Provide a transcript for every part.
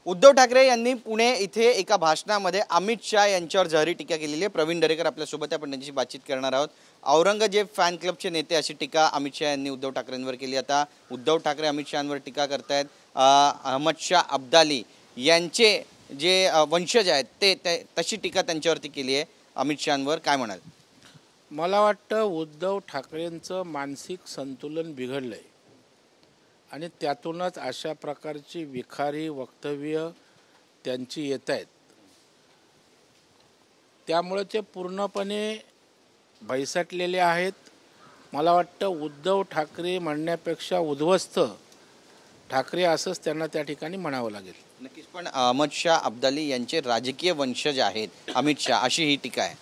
उद्धव ठाकरे यांनी पुणे इथे एका भाषणामध्ये अमित शाह यांच्यावर जहरी टीका केलेली आहे। प्रवीण दरेकर आपल्यासोबत आहे, आपण त्यांच्याशी बातचीत करणार आहोत। औरंगजेब फॅन क्लबचे नेते अशी टीका अमित शाह यांनी उद्धव ठाकरेंवर केली। आता उद्धव ठाकरे अमित शाहांवर टीका करतायत। अहमद शाह अब्दाली यांचे जे वंशज आहेत ते तशी टीका त्यांच्यावरती केली आहे। अमित शाहांवर काय म्हणाल? मला वाटतं उद्धव ठाकरेंचं मानसिक संतुलन बिघडलंय आणि त्यातूनच अशा प्रकारची विखारी वक्तव्य त्यांची येत आहेत। त्यामुळे ते पूर्णपणे भैसटलेले आहेत। मला वाटतं उद्धव ठाकरे म्हणण्यापेक्षा उद्ध्वस्त ठाकरे असंच त्यांना त्या ठिकाणी म्हणावं लागेल। नक्कीच, पण अहमद शाह अब्दाली यांचे राजकीय वंशज आहेत अमित शाह, अशी ही टीका आहे।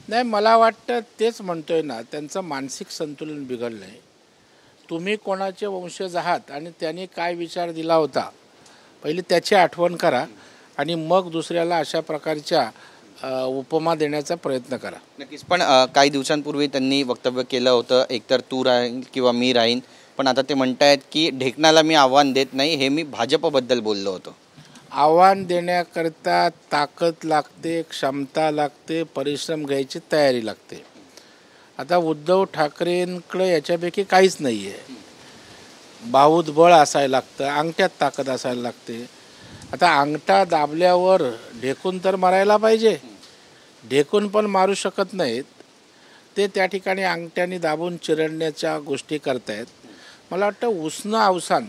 नाही, मला वाटतं तेच म्हणतोय ना, त्यांचं मानसिक संतुलन बिघडलंय। तुम्ही कोणाचे वंशज आहात आणि त्यांनी काय विचार दिला होता, पहिले त्याची आठवण करा आणि मग दुसऱ्याला अशा प्रकारच्या उपमा देण्याचा प्रयत्न करा। नक्कीच, पण काही दिवसांपूर्वी त्यांनी वक्तव्य केलं होतं, एकतर तू राहील किंवा मी राहीन, पण आता ते म्हणतायत की ढेकणाला मी आव्हान देत नाही, हे मी भाजपबद्दल बोललो होतो। आव्हान देण्याकरता ताकद लागते, क्षमता लागते, परिश्रम घ्यायची तयारी लागते। आता उद्धव ठाकरेंकडे याच्यापैकी काहीच नाही आहे। बाहुत बळ असायला लागतं, अंगठ्यात ताकद असायला लागते। आता अंगठा दाबल्यावर ढेकून तर मारायला पाहिजे, ढेकून पण मारू शकत नाहीत ते, त्या ठिकाणी अंगठ्याने दाबून चिरडण्याच्या गोष्टी करतायत। मला वाटतं उसनं अवसान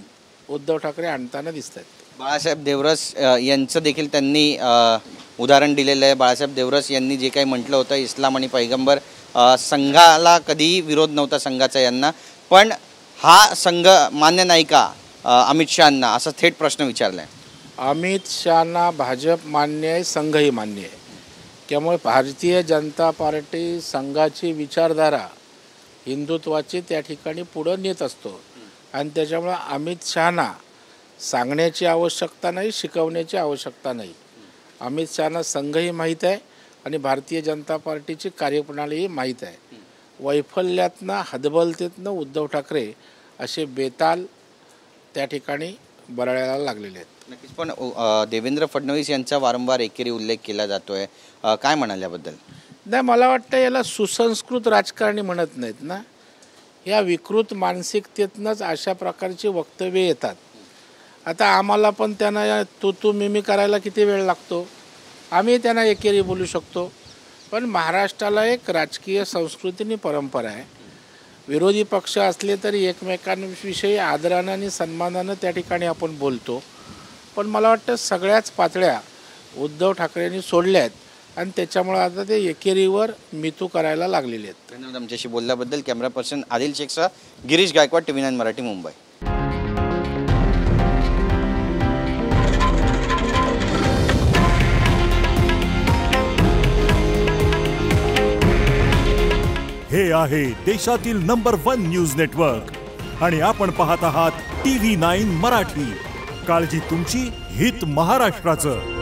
उद्धव ठाकरे आणताना दिसत आहेत। बाळासाहेब देवरस यांचं देखील त्यांनी उदाहरण दिलेलं आहे। बाळासाहेब देवरस यांनी जे काही म्हटलं होतं, इस्लाम आणि पैगंबर, संघाला कधीही विरोध नव्हता संघाचा यांना, पण हा संघ मान्य नाही का अमित शहांना, असा थेट प्रश्न विचारला आहे। अमित शहांना भाजप मान्य आहे, संघही मान्य आहे। त्यामुळे भारतीय जनता पार्टी संघाची विचारधारा हिंदुत्वाची त्या ठिकाणी पुढं नेत असतो आणि त्याच्यामुळे अमित शहांना सांगण्याची आवश्यकता नाही, शिकवण्याची आवश्यकता नाही। अमित शहांना संघही माहीत आहे आणि भारतीय जनता पार्टीची कार्यप्रणालीही माहीत आहे। वैफल्यातनं, हतबलतेतनं उद्धव ठाकरे असे बेताल त्या ठिकाणी बरळायला लागलेले आहेत। नक्कीच, पण देवेंद्र फडणवीस यांचा वारंवार एकेरी उल्लेख केला जातोय, काय म्हणाल याबद्दल? नाही, मला वाटतं याला सुसंस्कृत राजकारणी म्हणत नाहीत ना, या विकृत मानसिकतेतनंच अशा प्रकारची वक्तव्य येतात। आता आम्हाला पण त्यांना तू मिमी करायला किती वेळ लागतो, आम्ही त्यांना एकेरी बोलू शकतो, पण महाराष्ट्राला एक राजकीय संस्कृतीने परंपरा आहे। विरोधी पक्ष असले तरी एकमेकांविषयी आदरानं आणि सन्मानानं त्या ठिकाणी आपण बोलतो, पण मला वाटतं सगळ्याच पातळ्या उद्धव ठाकरेंनी सोडल्या आहेत आणि त्याच्यामुळे आता ते एकेरीवर मितू करायला लागलेले आहेत। धन्यवाद आमच्याशी बोलल्याबद्दल। कॅमेरा पर्सन आदिल शेखसह गिरीश गायकवाड, TV9 मराठी, मुंबई। हे आहे देशातील नंबर 1 न्यूज नेटवर्क आणि आपण पाहत आहात TV9 मराठी। काळजी तुमची, हित महाराष्ट्राचं।